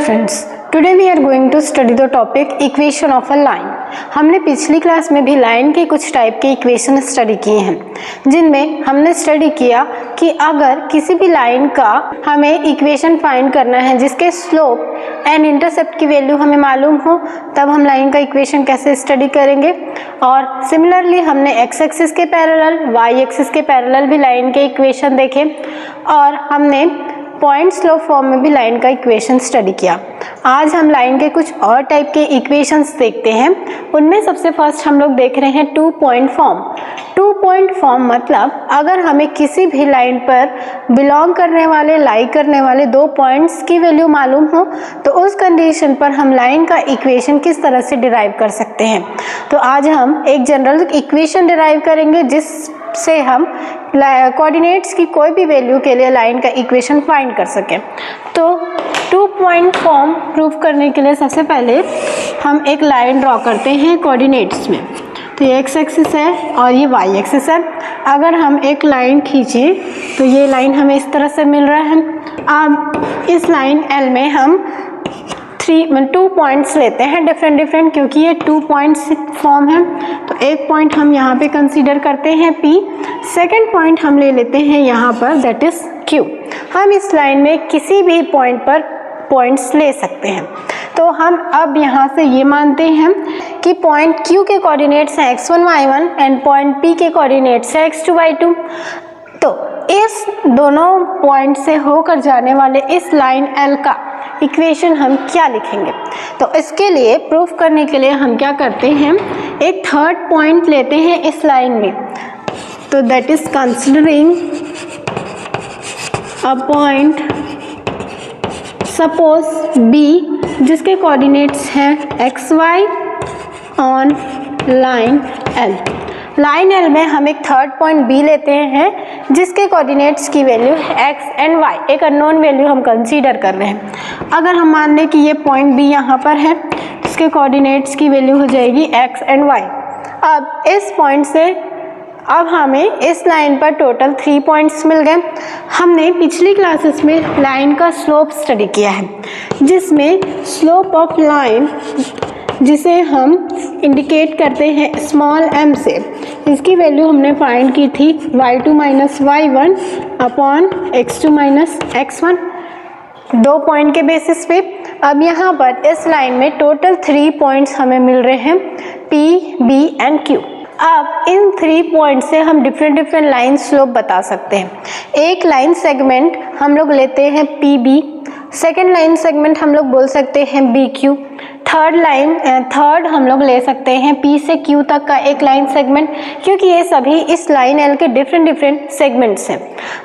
friends, today we are going to study the topic equation of a line। हमने पिछली class में भी line के कुछ टाइप के इक्वेशन स्टडी किए हैं, जिनमें हमने स्टडी किया कि अगर किसी भी लाइन का हमें इक्वेशन फाइंड करना है जिसके स्लोप एंड इंटरसेप्ट की वैल्यू हमें मालूम हो, तब हम लाइन का इक्वेशन कैसे स्टडी करेंगे। और सिमिलरली हमने एक्स एक्सिस के पैरेलल, वाई एक्सिस के पैरेलल भी लाइन के इक्वेशन देखे और हमने पॉइंट स्लोप फॉर्म में भी लाइन का इक्वेशन स्टडी किया। आज हम लाइन के कुछ और टाइप के इक्वेशंस देखते हैं। उनमें सबसे फर्स्ट हम लोग देख रहे हैं 2 पॉइंट फॉर्म। 2 पॉइंट फॉर्म मतलब अगर हमें किसी भी लाइन पर बिलोंग करने वाले, लाई करने वाले 2 पॉइंट्स की वैल्यू मालूम हो तो उस कंडीशन पर हम लाइन का इक्वेशन किस तरह से डिराइव कर सकते हैं। तो आज हम एक जनरल इक्वेशन डिराइव करेंगे जिससे हम कोऑर्डिनेट्स की कोई भी वैल्यू के लिए लाइन का इक्वेशन फाइंड कर सकें। तो 2 पॉइंट फॉर्म प्रूव करने के लिए सबसे पहले हम एक लाइन ड्रॉ करते हैं कोऑर्डिनेट्स में। तो ये एक्स एक्सिस है और ये वाई एक्सिस है। अगर हम एक लाइन खींचें तो ये लाइन हमें इस तरह से मिल रहा है। अब इस लाइन एल में हम 2 पॉइंट्स लेते हैं डिफरेंट, क्योंकि ये 2 पॉइंट्स फॉर्म है। तो एक पॉइंट हम यहाँ पे कंसीडर करते हैं P, सेकेंड पॉइंट हम ले लेते हैं यहाँ पर, दैट इज Q। हम इस लाइन में किसी भी पॉइंट पर पॉइंट्स ले सकते हैं। तो हम अब यहाँ से ये मानते हैं कि पॉइंट Q के कोऑर्डिनेट्स हैं x1 y1 and point P के कोऑर्डिनेट्स हैं x2 y2। तो इस दोनों पॉइंट से होकर जाने वाले इस लाइन L का इक्वेशन हम क्या लिखेंगे। तो इसके लिए प्रूफ करने के लिए हम क्या करते हैं, एक थर्ड पॉइंट लेते हैं इस लाइन में। तो that is considering a point suppose B जिसके कोऑर्डिनेट्स हैं x y on line L। Line L में हम एक थर्ड पॉइंट B लेते हैं जिसके कोऑर्डिनेट्स की वैल्यू x एंड y, एक अननोन वैल्यू हम कंसीडर कर रहे हैं। अगर हम मान लें कि ये पॉइंट B यहाँ पर है, इसके कोऑर्डिनेट्स की वैल्यू हो जाएगी x एंड y। अब इस पॉइंट से अब हमें इस लाइन पर टोटल 3 पॉइंट्स मिल गए। हमने पिछली क्लासेस में लाइन का स्लोप स्टडी किया है, जिसमें स्लोप ऑफ लाइन जिसे हम इंडिकेट करते हैं स्मॉल m से, इसकी वैल्यू हमने फाइंड की थी y2 minus y1 upon x2 minus x1, 2 point के बेसिस पे। अब यहाँ पर इस लाइन में टोटल 3 पॉइंट्स हमें मिल रहे हैं P, B एंड Q। अब इन 3 पॉइंट से हम डिफरेंट लाइन स्लोप बता सकते हैं। एक लाइन सेगमेंट हम लोग लेते हैं PB, सेकेंड लाइन सेगमेंट हम लोग बोल सकते हैं BQ, थर्ड हम लोग ले सकते हैं P से Q तक का एक लाइन सेगमेंट, क्योंकि ये सभी इस लाइन L के डिफरेंट सेगमेंट्स हैं।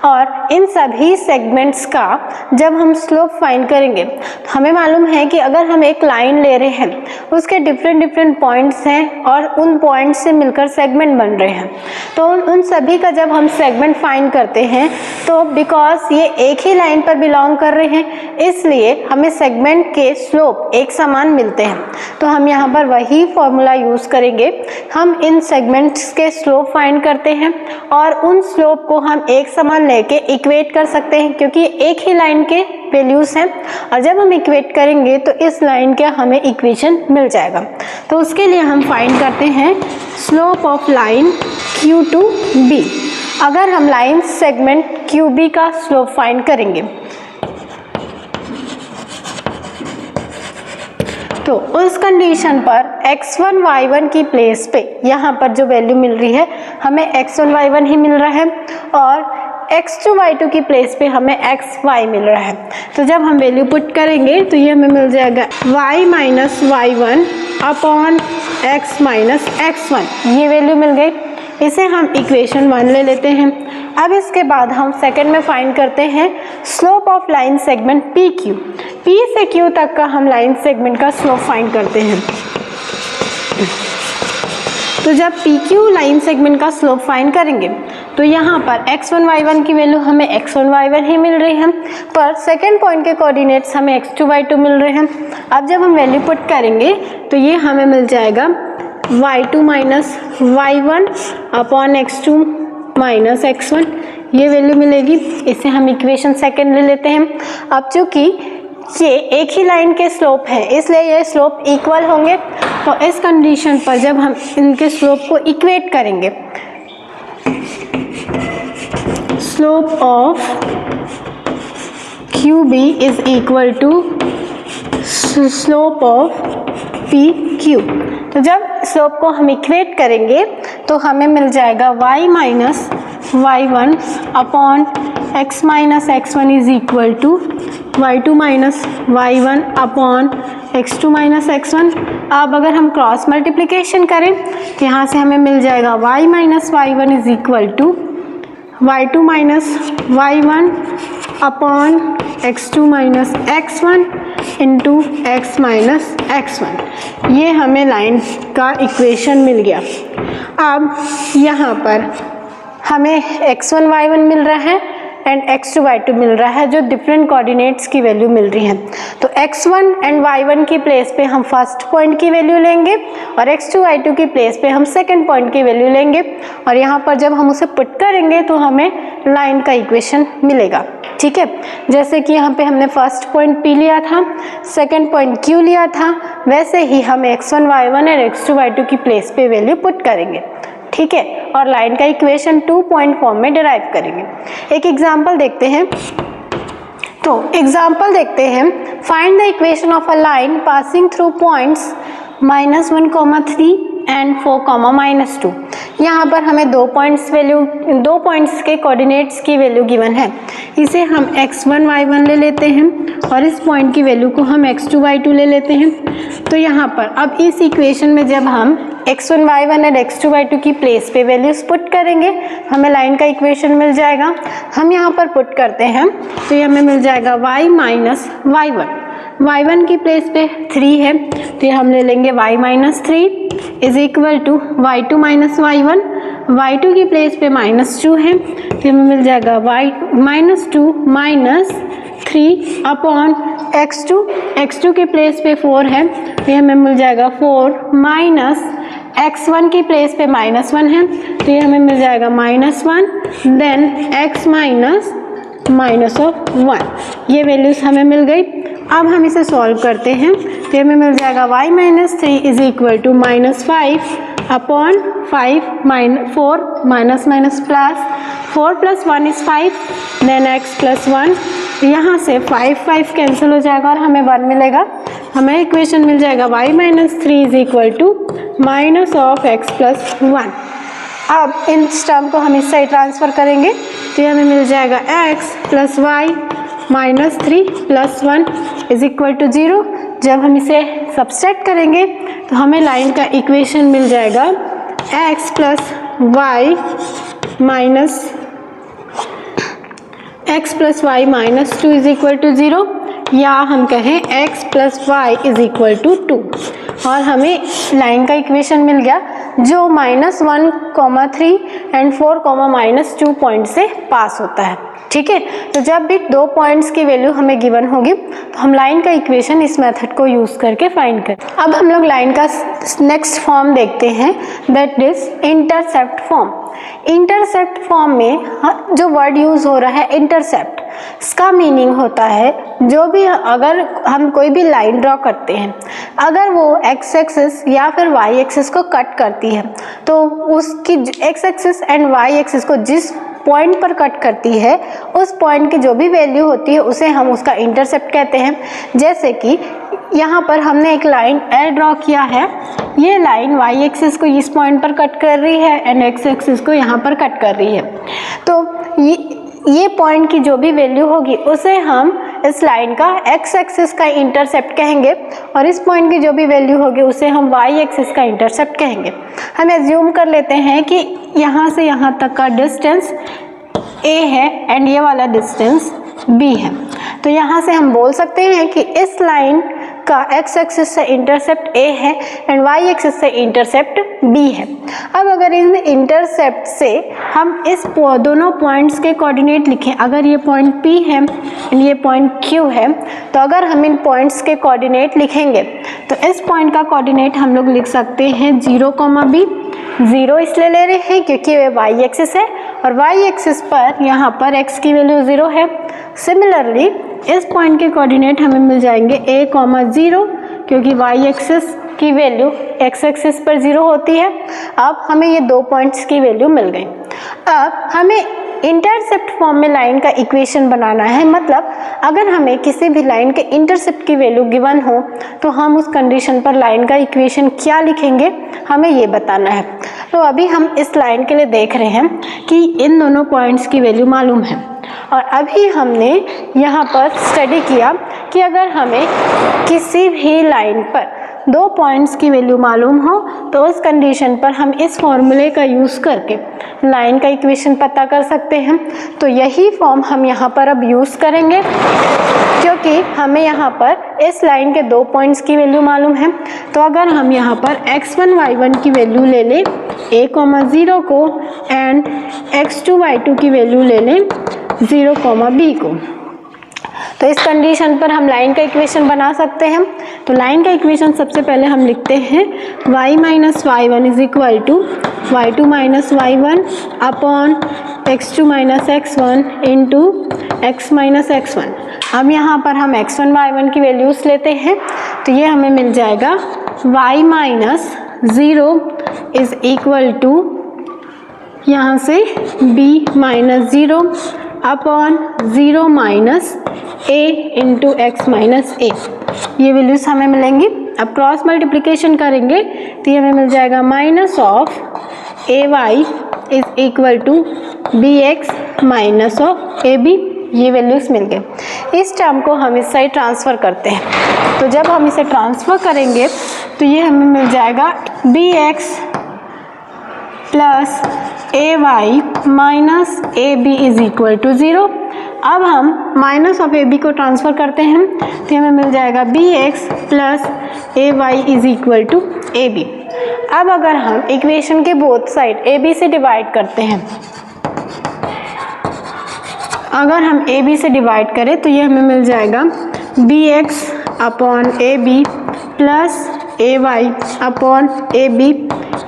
और इन सभी सेगमेंट्स का जब हम स्लोप फाइंड करेंगे तो हमें मालूम है कि अगर हम एक लाइन ले रहे हैं उसके डिफरेंट पॉइंट्स हैं और उन पॉइंट्स से मिलकर सेगमेंट बन रहे हैं। तो उन सभी का जब हम सेगमेंट फाइंड करते हैं तो बिकॉज ये एक ही लाइन पर बिलोंग कर रहे हैं, इसलिए हमें सेगमेंट के स्लोप एक समान मिलते हैं। तो हम यहाँ पर वही फॉर्मूला यूज़ करेंगे। हम इन सेगमेंट्स के स्लोप फाइंड करते हैं और उन स्लोप को हम एक समान लेके इक्वेट कर सकते हैं, क्योंकि एक ही लाइन के वैल्यूज़ हैं। और जब हम इक्वेट करेंगे तो इस लाइन का हमें इक्वेशन मिल जाएगा। तो उसके लिए हम फाइंड करते हैं slope of line Q to B। अगर हम लाइन सेगमेंट QB का स्लोप फाइंड करेंगे तो उस कंडीशन पर x1 y1 की प्लेस पे यहाँ पर जो वैल्यू मिल रही है हमें x1 y1 ही मिल रहा है और x2 y2 की प्लेस पे हमें xy मिल रहा है। तो जब हम वैल्यू पुट करेंगे तो ये हमें मिल जाएगा y minus y1 upon x minus x1, ये वैल्यू मिल गई। इसे हम इक्वेशन 1 ले लेते हैं। अब इसके बाद हम सेकंड में फाइंड करते हैं slope of line segment PQ। P से Q तक का हम लाइन सेगमेंट का स्लोप फाइंड करते हैं। तो जब PQ लाइन सेगमेंट का स्लोप फाइंड करेंगे तो यहाँ पर x1 y1 की वैल्यू हमें x1 y1 ही मिल रही है, पर सेकेंड पॉइंट के कोऑर्डिनेट्स हमें x2 y2 मिल रहे हैं। अब जब हम वैल्यू पुट करेंगे तो ये हमें मिल जाएगा y2 minus y1 upon x2 minus x1, ये वैल्यू मिलेगी। इसे हम इक्वेशन सेकेंड ले लेते हैं। अब चूँकि ये एक ही लाइन के स्लोप है, इसलिए ये स्लोप इक्वल होंगे। तो इस कंडीशन पर जब हम इनके स्लोप को इक्वेट करेंगे, slope of QB is equal to slope of PQ। तो जब स्लोप को हम इक्वेट करेंगे तो हमें मिल जाएगा y minus y1 upon x minus x1 is equal to y2 minus y1 upon x2 minus x1। अब अगर हम क्रॉस मल्टीप्लिकेशन करें तो यहाँ से हमें मिल जाएगा y minus y1 is equal to y2 minus y1 upon x2 minus x1 into x minus x1। ये हमें लाइन का इक्वेशन मिल गया। अब यहाँ पर हमें x1 y1 मिल रहा है एंड x2 y2 मिल रहा है, जो डिफरेंट कोऑर्डिनेट्स की वैल्यू मिल रही है। तो x1 एंड y1 की प्लेस पे हम फर्स्ट पॉइंट की वैल्यू लेंगे और x2 y2 की प्लेस पे हम सेकंड पॉइंट की वैल्यू लेंगे, और यहाँ पर जब हम उसे पुट करेंगे तो हमें लाइन का इक्वेशन मिलेगा। ठीक है, जैसे कि यहाँ पे हमने फर्स्ट पॉइंट P लिया था, सेकंड पॉइंट Q लिया था, वैसे ही हम x1 y1 और x2 y2 की प्लेस पे वैल्यू पुट करेंगे। ठीक है, और लाइन का इक्वेशन 2 पॉइंट फॉर्म में डिराइव करेंगे। एक एग्जांपल देखते हैं। तो एग्जांपल देखते हैं, find the equation of a line passing through points -1, 3 and 4, -2। यहाँ पर हमें दो पॉइंट्स के कोऑर्डिनेट्स की वैल्यू गिवन है। इसे हम x1 y1 ले लेते हैं और इस पॉइंट की वैल्यू को हम x2 y2 ले लेते हैं। तो यहाँ पर अब इस इक्वेशन में जब हम x1 y1 और x2 y2 की प्लेस पे वैल्यूज पुट करेंगे हमें लाइन का इक्वेशन मिल जाएगा। हम यहाँ पर पुट करते हैं तो ये हमें मिल जाएगा y माइनस y1। y1 की प्लेस पे 3 है तो ये हम ले लेंगे y minus 3 is equal to y2 minus y1। y2 की प्लेस पे -2 है तो हमें मिल जाएगा y minus 2 minus 3 upon x2 की प्लेस पे 4 है तो हमें मिल जाएगा 4 माइनस x1 की प्लेस पे -1 है तो ये हमें मिल जाएगा -1 देन x माइनस ऑफ 1। ये वैल्यूज हमें मिल गई। अब हम इसे सॉल्व करते हैं तो हमें मिल जाएगा y minus 3 is equal to -5 upon 5 4 minus minus plus 4 plus 1 is 5 then x plus 1। यहाँ से 5 कैंसिल हो जाएगा और हमें 1 मिलेगा। हमें इक्वेशन मिल जाएगा y minus 3 is equal to minus of x plus 1। अब इन टर्म को हम इस साइड ट्रांसफ़र करेंगे तो हमें मिल जाएगा x plus y minus 3 plus 1 is equal to 0। जब हम इसे सब्सट्रैक्ट करेंगे तो हमें लाइन का इक्वेशन मिल जाएगा x plus y minus 2 is equal to 0, या हम कहें x plus y is equal to 2। और हमें लाइन का इक्वेशन मिल गया जो -1, 3 एंड 4, -2 पॉइंट से पास होता है। ठीक है, तो जब भी दो पॉइंट्स की वैल्यू हमें गिवन होगी तो हम लाइन का इक्वेशन इस मेथड को यूज़ करके फाइंड करें। अब हम लोग लाइन का नेक्स्ट फॉर्म देखते हैं, that is intercept form. Intercept form में जो वर्ड यूज़ हो रहा है इंटरसेप्ट, इसका मीनिंग होता है जो भी अगर हम कोई भी लाइन ड्रॉ करते हैं अगर वो x एक्सिस या फिर y एक्सिस को कट करती है तो उसकी x axis and y axis को जिस पॉइंट पर कट करती है उस पॉइंट की जो भी वैल्यू होती है उसे हम उसका इंटरसेप्ट कहते हैं। जैसे कि यहाँ पर हमने एक लाइन L ड्रॉ किया है, ये लाइन y एक्सिस को इस पॉइंट पर कट कर रही है एंड x एक्सिस को यहाँ पर कट कर रही है। तो ये पॉइंट की जो भी वैल्यू होगी उसे हम इस लाइन का x एक्सिस का इंटरसेप्ट कहेंगे और इस पॉइंट की जो भी वैल्यू होगी उसे हम y एक्सिस का इंटरसेप्ट कहेंगे। हम एज्यूम कर लेते हैं कि यहाँ से यहाँ तक का डिस्टेंस a है एंड ये वाला डिस्टेंस b है। तो यहाँ से हम बोल सकते हैं कि इस लाइन का x एक्सिस से इंटरसेप्ट a है एंड y एक्सिस से इंटरसेप्ट b है। अब अगर इन इंटरसेप्ट से हम इस दोनों पॉइंट्स के कोऑर्डिनेट लिखें, अगर ये पॉइंट p है एंड ये पॉइंट q है, तो अगर हम इन पॉइंट्स के कोऑर्डिनेट लिखेंगे तो इस पॉइंट का कोऑर्डिनेट हम लोग लिख सकते हैं 0, b। 0 इसलिए ले रहे हैं क्योंकि ये y एक्सिस है और y एक्सिस पर यहाँ पर x की वैल्यू 0 है। सिमिलरली इस पॉइंट के कोऑर्डिनेट हमें मिल जाएंगे a,0 क्योंकि y एक्सिस की वैल्यू x एक्सिस पर 0 होती है। अब हमें ये 2 पॉइंट्स की वैल्यू मिल गई। अब हमें इंटरसेप्ट फॉर्म में लाइन का इक्वेशन बनाना है, मतलब अगर हमें किसी भी लाइन के इंटरसेप्ट की वैल्यू गिवन हो तो हम उस कंडीशन पर लाइन का इक्वेशन क्या लिखेंगे, हमें ये बताना है। तो अभी हम इस लाइन के लिए देख रहे हैं कि इन दोनों पॉइंट्स की वैल्यू मालूम है, और अभी हमने यहाँ पर स्टडी किया कि अगर हमें किसी भी लाइन पर 2 पॉइंट्स की वैल्यू मालूम हो तो उस कंडीशन पर हम इस फॉर्मूले का यूज़ करके लाइन का इक्वेशन पता कर सकते हैं। तो यही फॉर्म हम यहाँ पर अब यूज़ करेंगे, क्योंकि हमें यहाँ पर इस लाइन के 2 पॉइंट्स की वैल्यू मालूम है। तो अगर हम यहाँ पर x1 y1 की वैल्यू ले लें a,0 को एंड x2 y2 की वैल्यू ले लें 0, b को, तो इस कंडीशन पर हम लाइन का इक्वेशन बना सकते हैं। तो लाइन का इक्वेशन सबसे पहले हम लिखते हैं y minus y1 is equal to y2 minus y1 upon x2 minus x1 into x minus x1। अब यहाँ पर हम x1 y1 की वैल्यूज़ लेते हैं, तो ये हमें मिल जाएगा y minus 0 is equal to यहाँ से b minus 0 upon 0 minus a into x minus a, ये वैल्यूज हमें मिलेंगी। अब क्रॉस मल्टीप्लिकेशन करेंगे तो ये हमें मिल जाएगा minus of a y is equal to b x minus of a b, ये वैल्यूज मिल गए। इस टर्म को हम इस साइड ट्रांसफ़र करते हैं, तो जब हम इसे ट्रांसफ़र करेंगे तो ये हमें मिल जाएगा b x plus a y minus a b is equal to 0। अब हम माइनस ऑफ ए बी को ट्रांसफ़र करते हैं तो हमें मिल जाएगा b x plus a y is equal to a b. अब अगर हम इक्वेशन के बोथ साइड ए बी से डिवाइड करते हैं, अगर हम ए बी से डिवाइड करें तो ये हमें मिल जाएगा b x upon a b plus a y upon a b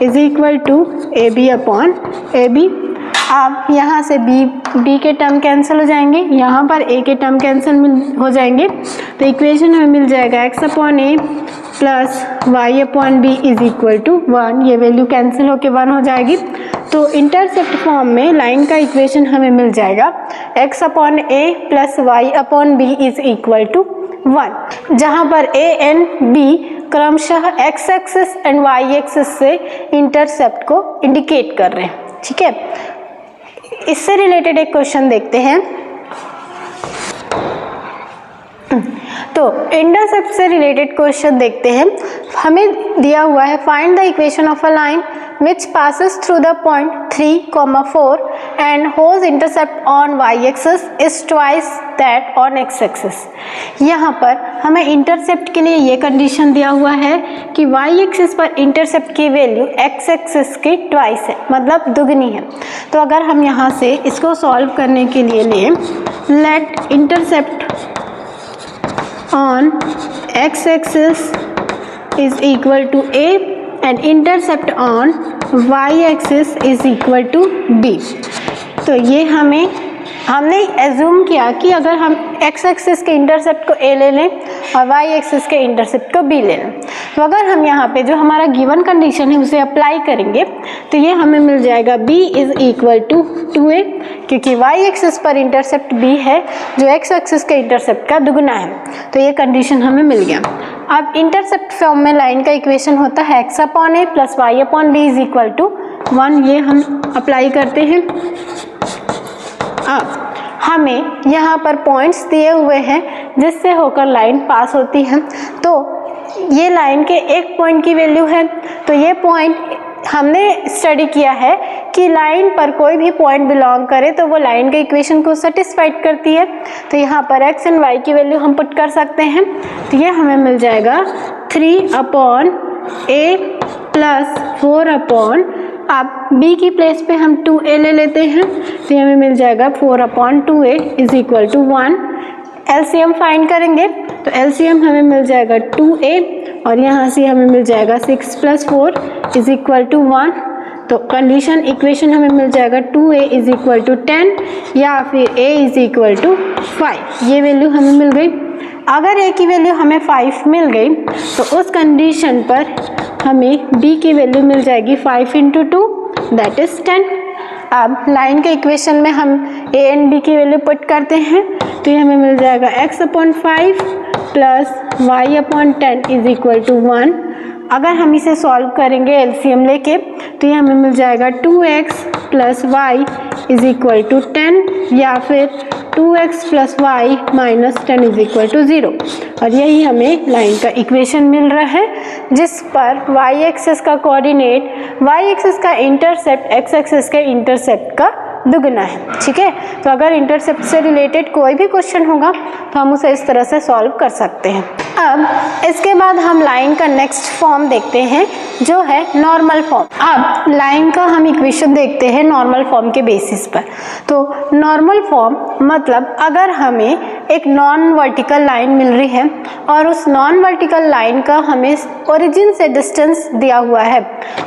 is equal to a b upon a b. अब यहाँ से b के टर्म कैंसिल हो जाएंगे, यहाँ पर a के टर्म कैंसिल हो जाएंगे, तो इक्वेशन हमें मिल जाएगा x upon a plus y upon b is equal to 1, ये वैल्यू कैंसिल होके 1 हो जाएगी। तो इंटरसेप्ट फॉर्म में लाइन का इक्वेशन हमें मिल जाएगा x upon a plus y upon b is equal to 1, जहाँ पर a एंड b क्रमशः x axis and y axis से इंटरसेप्ट को इंडिकेट कर रहे हैं। ठीक है, इससे रिलेटेड एक क्वेश्चन देखते हैं। तो इंटरसेप्ट से रिलेटेड क्वेश्चन देखते हैं। हमें दिया हुआ है find the equation of a line which passes through the point 3,4 and whose intercept on y-axis is twice that on x-axis। यहाँ पर हमें इंटरसेप्ट के लिए ये कंडीशन दिया हुआ है कि y-axis पर इंटरसेप्ट की वैल्यू x-axis की ट्वाइस है, मतलब दुगनी है। तो अगर हम यहाँ से इसको सॉल्व करने के लिए लें, let intercept on x-axis is equal to a and intercept on y-axis is equal to b। तो ये हमने एज्यूम किया कि अगर हम x एक्सिस के इंटरसेप्ट को a ले लें और y एक्सिस के इंटरसेप्ट को b ले लें, तो अगर हम यहाँ पे जो हमारा गिवन कंडीशन है उसे अप्लाई करेंगे तो ये हमें मिल जाएगा b is equal to 2a, क्योंकि y एक्सिस पर इंटरसेप्ट b है जो x एक्सिस के इंटरसेप्ट का दुगना है। तो ये कंडीशन हमें मिल गया। अब इंटरसेप्ट फॉर्म में लाइन का इक्वेशन होता है x upon a plus y upon b is equal to 1, ये हम अप्लाई करते हैं। अब हमें यहाँ पर पॉइंट्स दिए हुए हैं जिससे होकर लाइन पास होती है। तो ये लाइन के एक पॉइंट की वैल्यू है, तो ये पॉइंट हमने स्टडी किया है कि लाइन पर कोई भी पॉइंट बिलोंग करे तो वो लाइन के इक्वेशन को सेटिस्फाइड करती है। तो यहाँ पर x एंड y की वैल्यू हम पुट कर सकते हैं, तो ये हमें मिल जाएगा 3 अपॉन a प्लस 4 अपॉन, अब b की प्लेस पे हम 2a ले लेते हैं, तो हमें मिल जाएगा 4 upon 2a is equal to 1। LCM find करेंगे तो एलसीएम हमें मिल जाएगा 2a और यहाँ से हमें मिल जाएगा 6 प्लस 4 इज इक्वल टू 1। तो कंडीशन इक्वेशन हमें मिल जाएगा 2a इज इक्वल टू 10 या फिर a इज इक्वल टू 5, ये वैल्यू हमें मिल गई। अगर a की वैल्यू हमें 5 मिल गई तो उस कंडीशन पर हमें b की वैल्यू मिल जाएगी 5 इंटू 2 दैट इज 10। अब लाइन के इक्वेशन में हम a एंड b की वैल्यू पुट करते हैं तो ये हमें मिल जाएगा x/5 plus y/10 is equal to 1। अगर हम इसे सॉल्व करेंगे एलसीएम लेके तो ये हमें मिल जाएगा 2x plus y is equal to 10 या फिर 2x plus y minus 10 is equal to 0। और यही हमें लाइन का इक्वेशन मिल रहा है जिस पर y एक्सिस का कोऑर्डिनेट y एक्सिस का इंटरसेप्ट x एक्सिस के इंटरसेप्ट का दुगना है। ठीक है, तो अगर इंटरसेप्ट से रिलेटेड कोई भी क्वेश्चन होगा तो हम उसे इस तरह से सॉल्व कर सकते हैं। अब इसके बाद हम लाइन का नेक्स्ट फॉर्म देखते हैं जो है नॉर्मल फॉर्म। अब लाइन का हम इक्वेशन देखते हैं नॉर्मल फॉर्म के बेसिस पर। तो नॉर्मल फॉर्म मतलब अगर हमें एक नॉन वर्टिकल लाइन मिल रही है और उस नॉन वर्टिकल लाइन का हमें ओरिजिन से डिस्टेंस दिया हुआ है,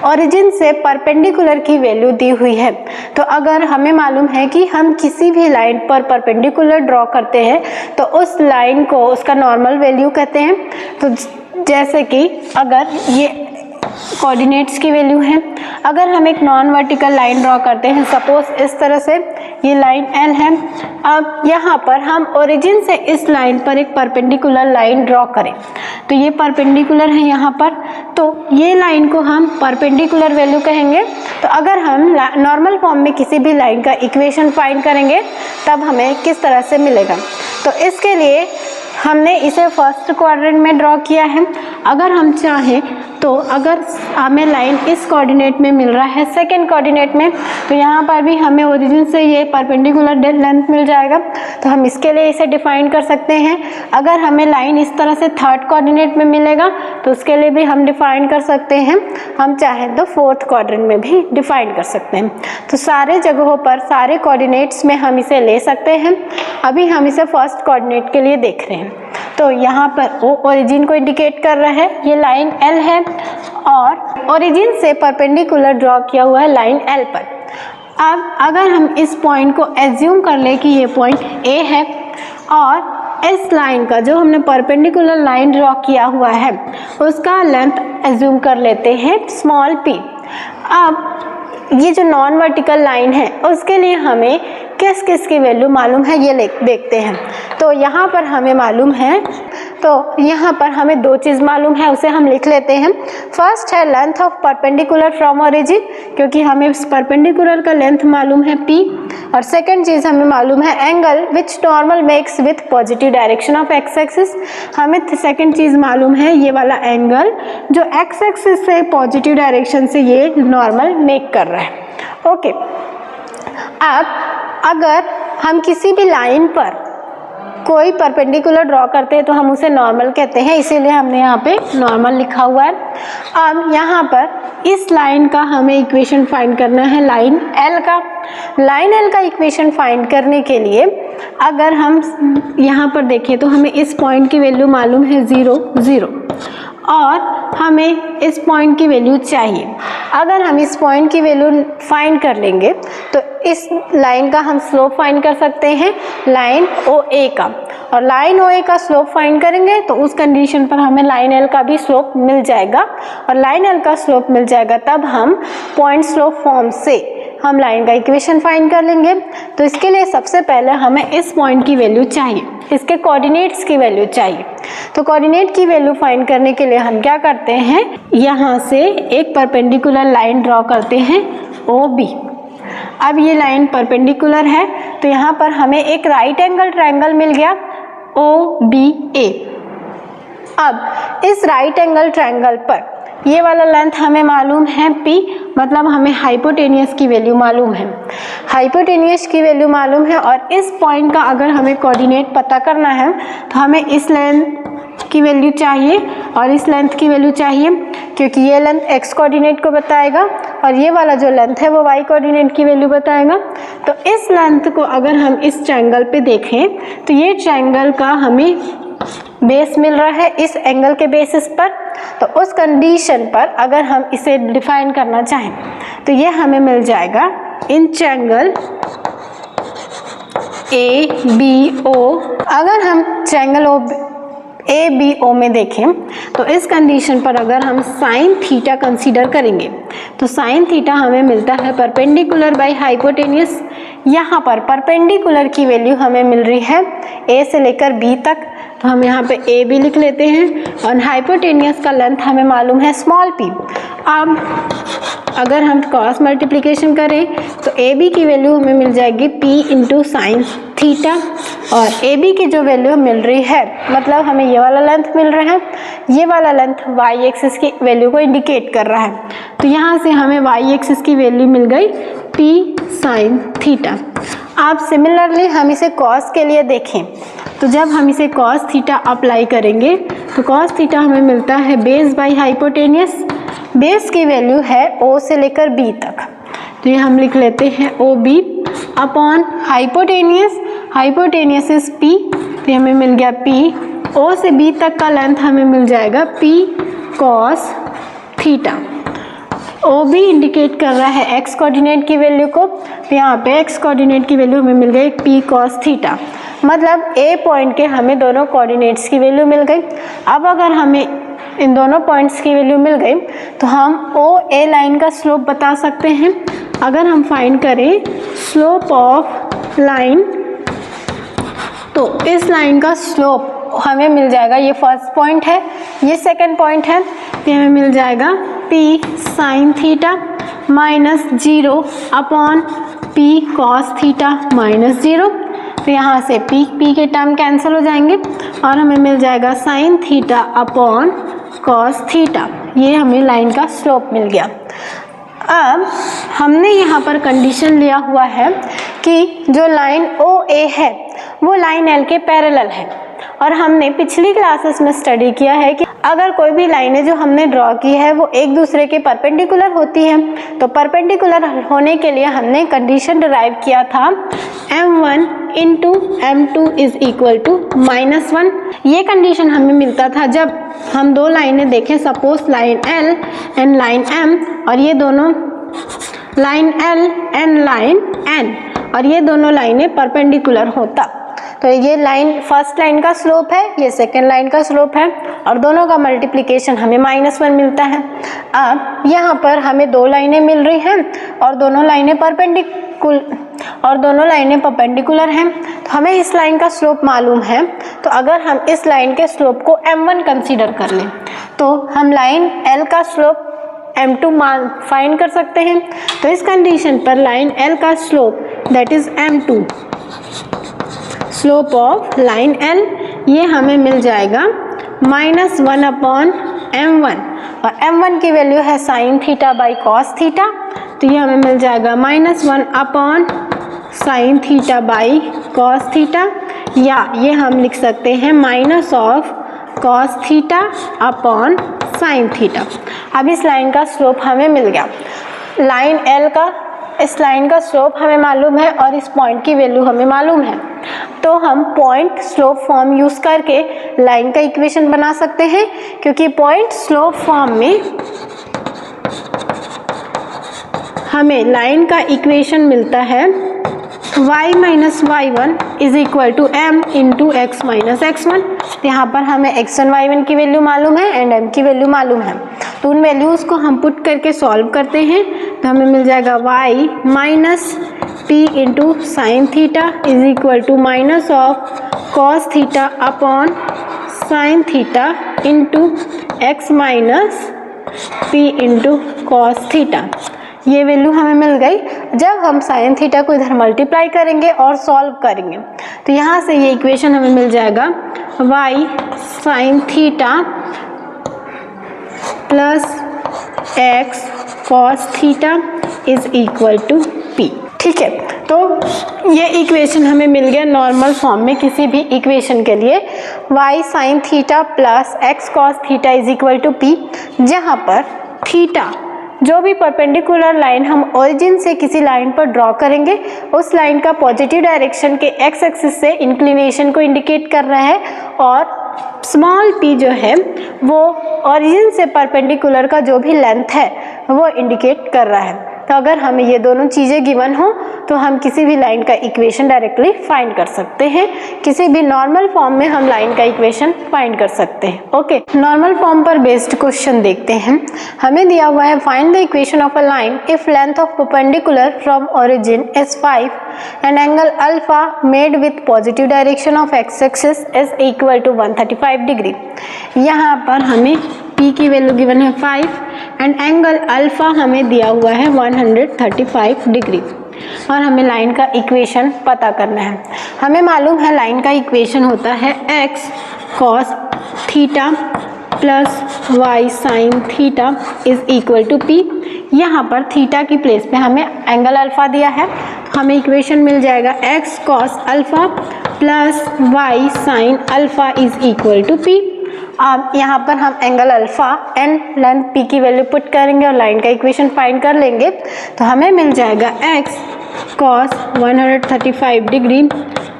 ओरिजिन से परपेंडिकुलर की वैल्यू दी हुई है, तो अगर हमें मालूम है कि हम किसी भी लाइन पर परपेंडिकुलर ड्रॉ करते हैं तो उस लाइन को उसका नॉर्मल वैल्यू कहते हैं। तो जैसे कि अगर ये कोऑर्डिनेट्स की वैल्यू है, अगर हम एक नॉन वर्टिकल लाइन ड्रॉ करते हैं सपोज इस तरह से, ये लाइन L है। अब यहाँ पर हम ओरिजिन से इस लाइन पर एक परपेंडिकुलर लाइन ड्रॉ करें तो ये परपेंडिकुलर है यहाँ पर, तो ये लाइन को हम परपेंडिकुलर वैल्यू कहेंगे। तो अगर हम नॉर्मल फॉर्म में किसी भी लाइन का इक्वेशन फाइंड करेंगे तब हमें किस तरह से मिलेगा, तो इसके लिए हमने इसे फर्स्ट क्वाड्रेंट में ड्रॉ किया है। अगर हम चाहें तो अगर हमें लाइन इस कोऑर्डिनेट में मिल रहा है सेकंड कोऑर्डिनेट में, तो यहाँ पर भी हमें ओरिजिन से ये परपेंडिकुलर लेंथ मिल जाएगा, तो हम इसके लिए इसे डिफाइन कर सकते हैं। अगर हमें लाइन इस तरह से थर्ड कोऑर्डिनेट में मिलेगा तो उसके लिए भी हम डिफाइन कर सकते हैं। हम चाहें तो फोर्थ क्वाड्रेंट में भी डिफाइन कर सकते हैं। तो सारे जगहों पर सारे कोऑर्डिनेट्स में हम इसे ले सकते हैं। अभी हम इसे फर्स्ट कोऑर्डिनेट के लिए देख रहे हैं। तो यहाँ पर वो ओरिजिन को इंडिकेट कर रहा है, ये लाइन L है और ओरिजिन से परपेंडिकुलर ड्रॉ किया हुआ है लाइन L पर। अब अगर हम इस पॉइंट को एज्यूम कर ले कि ये पॉइंट A है और इस लाइन का जो हमने परपेंडिकुलर लाइन ड्रॉ किया हुआ है उसका लेंथ एज्यूम कर लेते हैं स्मॉल p। अब ये जो नॉन वर्टिकल लाइन है उसके लिए हमें किस किस की वैल्यू मालूम है ये देखते हैं। तो यहाँ पर हमें मालूम है, तो यहाँ पर हमें दो चीज़ मालूम है, उसे हम लिख लेते हैं। फर्स्ट है length of perpendicular from origin, क्योंकि हमें इस परपेंडिकुलर का लेंथ मालूम है p। और सेकंड चीज़ हमें मालूम है angle which normal makes with positive direction of x axis. हमें सेकंड चीज़ मालूम है ये वाला एंगल जो x एक्सिस से पॉजिटिव डायरेक्शन से ये नॉर्मल मेक कर रहा है। ओके, अब अगर हम किसी भी लाइन पर कोई परपेंडिकुलर ड्रॉ करते हैं तो हम उसे नॉर्मल कहते हैं, इसीलिए हमने यहाँ पे नॉर्मल लिखा हुआ है। अब यहाँ पर इस लाइन का हमें इक्वेशन फाइंड करना है लाइन L का। लाइन L का इक्वेशन फाइंड करने के लिए अगर हम यहाँ पर देखें तो हमें इस पॉइंट की वैल्यू मालूम है 0 0 और हमें इस पॉइंट की वैल्यू चाहिए। अगर हम इस पॉइंट की वैल्यू फाइंड कर लेंगे तो इस लाइन का हम स्लोप फाइंड कर सकते हैं लाइन OA का, और लाइन OA का स्लोप फाइंड करेंगे तो उस कंडीशन पर हमें लाइन L का भी स्लोप मिल जाएगा, और लाइन L का स्लोप मिल जाएगा तब हम पॉइंट स्लोप फॉर्म से हम लाइन का इक्वेशन फाइंड कर लेंगे। तो इसके लिए सबसे पहले हमें इस पॉइंट की वैल्यू चाहिए, इसके कोऑर्डिनेट्स की वैल्यू चाहिए। तो कोऑर्डिनेट की वैल्यू फाइंड करने के लिए हम क्या करते हैं, यहाँ से एक परपेंडिकुलर लाइन ड्रॉ करते हैं OB। अब ये लाइन परपेंडिकुलर है तो यहाँ पर हमें एक राइट एंगल ट्रायंगल मिल गया OBA। अब इस राइट एंगल ट्रायंगल पर ये वाला लेंथ हमें मालूम है p, मतलब हमें हाइपोटेनियस की वैल्यू मालूम है। हाइपोटेनियस की वैल्यू मालूम है और इस पॉइंट का अगर हमें कोऑर्डिनेट पता करना है तो हमें इस लेंथ की वैल्यू चाहिए और इस लेंथ की वैल्यू चाहिए, क्योंकि ये लेंथ x कोऑर्डिनेट को बताएगा और ये वाला जो लेंथ है वो y कोऑर्डिनेट की वैल्यू बताएगा। तो इस लेंथ को अगर हम इस ट्रायंगल पे देखें तो ये ट्रायंगल का हमें बेस मिल रहा है इस एंगल के बेसिस पर। तो उस कंडीशन पर अगर हम इसे डिफाइन करना चाहें तो ये हमें मिल जाएगा इन ट्रायंगल ABO। अगर हम ट्रायंगल ABO में देखें तो इस कंडीशन पर अगर हम साइन थीटा कंसीडर करेंगे तो साइन थीटा हमें मिलता है परपेंडिकुलर बाय हाइपोटेन्यूस। यहाँ पर परपेंडिकुलर की वैल्यू हमें मिल रही है A से लेकर B तक, तो हम यहाँ पे AB लिख लेते हैं और हाइपोटेन्यूस का लेंथ हमें मालूम है स्मॉल p। अब अगर हम क्रॉस मल्टीप्लिकेशन करें तो AB की वैल्यू हमें मिल जाएगी P इंटू साइन थीटा और AB की जो वैल्यू मिल रही है मतलब हमें ये वाला लेंथ मिल रहा है, ये वाला लेंथ y एक्सिस की वैल्यू को इंडिकेट कर रहा है। तो यहाँ से हमें y एक्सिस की वैल्यू मिल गई P साइन थीटा। अब सिमिलरली हम इसे cos के लिए देखें तो जब हम इसे cos थीटा अप्लाई करेंगे तो cos थीटा हमें मिलता है बेस बाई हाइपोटेन्यूस। बेस की वैल्यू है O से लेकर B तक, तो ये हम लिख लेते हैं OB upon hypotenuse, hypotenuse is P, तो हमें मिल गया P। O से B तक का लेंथ हमें मिल जाएगा P cos theta. OB indicate कर रहा है x कोऑर्डिनेट की वैल्यू को, तो यहाँ पे x कोऑर्डिनेट की वैल्यू हमें मिल गई P cos थीटा। मतलब A पॉइंट के हमें दोनों कोऑर्डिनेट्स की वैल्यू मिल गई। अब अगर हमें इन दोनों पॉइंट्स की वैल्यू मिल गई तो हम OA लाइन का स्लोप बता सकते हैं। अगर हम फाइंड करें स्लोप ऑफ लाइन तो इस लाइन का स्लोप हमें मिल जाएगा, ये फर्स्ट पॉइंट है, ये सेकंड पॉइंट है, तो हमें मिल जाएगा P sine theta minus 0 upon P cos theta minus 0। तो यहाँ से P के टर्म कैंसिल हो जाएंगे और हमें मिल जाएगा sine theta upon cos theta. ये हमें लाइन का स्लोप मिल गया। अब हमने यहाँ पर कंडीशन लिया हुआ है कि जो लाइन OA है वो लाइन L के पैरेलल है और हमने पिछली क्लासेस में स्टडी किया है कि अगर कोई भी लाइनें जो हमने ड्रॉ की है वो एक दूसरे के परपेंडिकुलर होती है तो परपेंडिकुलर होने के लिए हमने कंडीशन डिराइव किया था M1 into M2 is equal to -1। ये कंडीशन हमें मिलता था जब हम दो लाइनें देखें, suppose line L and line M और ये दोनों line L and line N और ये दोनों लाइनें परपेंडिकुलर होता। तो ये लाइन फर्स्ट लाइन का स्लोप है, ये सेकेंड लाइन का स्लोप है और दोनों का मल्टीप्लिकेशन हमें -1 मिलता है। अब यहाँ पर हमें दो लाइनें मिल रही हैं और दोनों लाइनें परपेंडिकुलर हैं, तो हमें इस लाइन का स्लोप मालूम है। तो अगर हम इस लाइन के स्लोप को M1 कंसीडर कर लें तो हम लाइन L का स्लोप M2 फाइंड कर सकते हैं। तो इस कंडीशन पर लाइन L का slope that is M2, slope of line L, ये हमें मिल जाएगा -1 अपॉन M1 और M1 की वैल्यू है sine theta by cos theta, तो ये हमें मिल जाएगा -1 upon sine theta by cos theta, या ये हम लिख सकते हैं minus of cos theta upon sine theta. अब इस लाइन का स्लोप हमें मिल गया। लाइन L का इस लाइन का स्लोप हमें मालूम है और इस पॉइंट की वैल्यू हमें मालूम है, तो हम पॉइंट स्लोप फॉर्म यूज़ करके लाइन का इक्वेशन बना सकते हैं, क्योंकि पॉइंट स्लोप फॉर्म में हमें लाइन का इक्वेशन मिलता है y minus y1 is equal to m into x minus x1। यहाँ पर हमें x1 y1 की वैल्यू मालूम है एंड m की वैल्यू मालूम है, तो उन वैल्यूज़ को हम पुट करके सॉल्व करते हैं तो हमें मिल जाएगा y minus p into sine theta is equal to minus of cos theta upon sine theta into x minus p into cos theta. ये वैल्यू हमें मिल गई। जब हम साइन थीटा को इधर मल्टीप्लाई करेंगे और सॉल्व करेंगे तो यहाँ से ये इक्वेशन हमें मिल जाएगा y sine theta plus x cos theta is equal to p। ठीक है, तो ये इक्वेशन हमें मिल गया नॉर्मल फॉर्म में किसी भी इक्वेशन के लिए y sine theta plus x cos theta is equal to p, जहाँ पर थीटा जो भी परपेंडिकुलर लाइन हम ओरिजिन से किसी लाइन पर ड्रॉ करेंगे उस लाइन का पॉजिटिव डायरेक्शन के x एक्सिस से इंक्लिनेशन को इंडिकेट कर रहा है और स्मॉल p जो है वो ओरिजिन से परपेंडिकुलर का जो भी लेंथ है वो इंडिकेट कर रहा है। तो अगर हमें ये दोनों चीज़ें गिवन हो तो हम किसी भी लाइन का इक्वेशन डायरेक्टली फाइंड कर सकते हैं। किसी भी नॉर्मल फॉर्म में हम लाइन का इक्वेशन फाइंड कर सकते हैं। ओके, नॉर्मल फॉर्म पर बेस्ड क्वेश्चन देखते हैं। हमें दिया हुआ है find the equation of a line if length of perpendicular from origin is 5 and angle alpha made with positive direction of x axis is equal to 135 degree. यहाँ पर हमें P की वैल्यू गिवन है 5 एंड एंगल अल्फा हमें दिया हुआ है 135 degree और हमें लाइन का इक्वेशन पता करना है। हमें मालूम है लाइन का इक्वेशन होता है x cos theta plus y sin theta is equal to P। यहाँ पर थीटा की प्लेस पे हमें एंगल अल्फा दिया है, हमें इक्वेशन मिल जाएगा x cos alpha plus y sin alpha is equal to P। अब यहाँ पर हम angle alpha and length P की वैल्यू पुट करेंगे और लाइन का इक्वेशन फाइंड कर लेंगे, तो हमें मिल जाएगा x cos 135 degree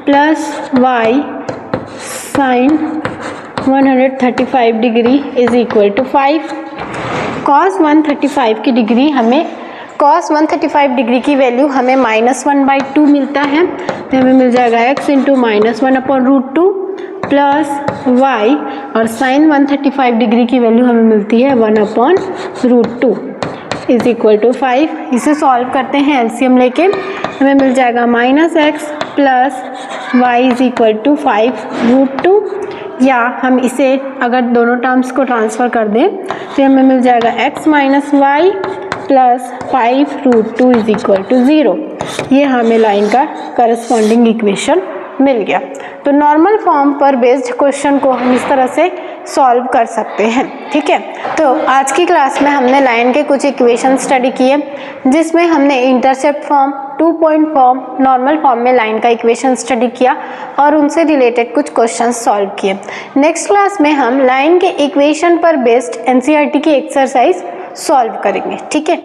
plus y sin 135 degree is equal to 5। cos 135 की डिग्री हमें cos 135 डिग्री की वैल्यू हमें -1/2 मिलता है, तो हमें मिल जाएगा x इंटू -1/√2 प्लस y और sin 135 डिग्री की वैल्यू हमें मिलती है 1/√2 इज इक्वल टू 5। इसे सॉल्व करते हैं एलसीएम लेके, हमें मिल जाएगा -x plus y is equal to 5√2, या हम इसे अगर दोनों टर्म्स को ट्रांसफ़र कर दें तो हमें मिल जाएगा x minus y plus 5√2 is equal to 0। ये हमें लाइन का करस्पॉन्डिंग इक्वेशन मिल गया। तो नॉर्मल फॉर्म पर बेस्ड क्वेश्चन को हम इस तरह से सॉल्व कर सकते हैं। ठीक है, तो आज की क्लास में हमने लाइन के कुछ इक्वेशन स्टडी किए, जिसमें हमने intercept form, 2 point form, normal form में लाइन का इक्वेशन स्टडी किया और उनसे रिलेटेड कुछ क्वेश्चन सॉल्व किए। नेक्स्ट क्लास में हम लाइन के इक्वेशन पर बेस्ड एनसीईआरटी की एक्सरसाइज सॉल्व करेंगे। ठीक है।